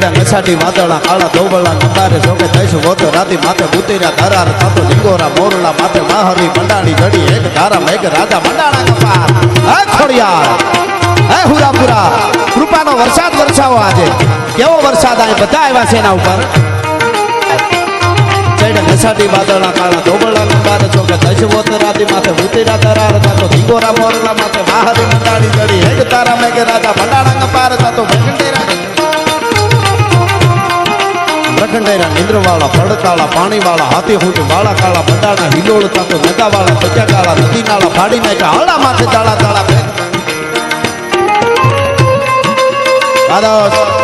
ચડ્યા નસાટી વાદળા કાળા ધોબળા નંબારે જોકે થઈશું વોતો રાતી માથે બુતેરા ધરાર થતો લિંગોરા મોરલા માથે માહરી મંડાણી જડી એક ધારા મેઘ રાજા મંડાણા કપાર હે ખોડિયાર હે હુરાપુરા કૃપાનો વરસાદ વરસાવો આજે કેવો વરસાદ આ બધા આવ્યા છે એના ઉપર ચડ્યા નસાટી વાદળા કાળા ધોબળા નંબારે જોકે થઈશું વોતો રાતી માથે બુતેરા ધરાર થતો લિંગોરા મોરલા માથે માહરી મંડાણી જડી એક ધારા મેઘ રાજા મંડાણા કપાર થતો પ્રખંડેરા નિંદ્રવાળા પડતાળા પાણીવાળા હાથી હુંટ વાળા કાળા બંડાણા હિલોળ તાતો નગાવાળા સજા કાળા નદી નાળા ફાડી નાખ્યા હાડા માથે તાળા તાળા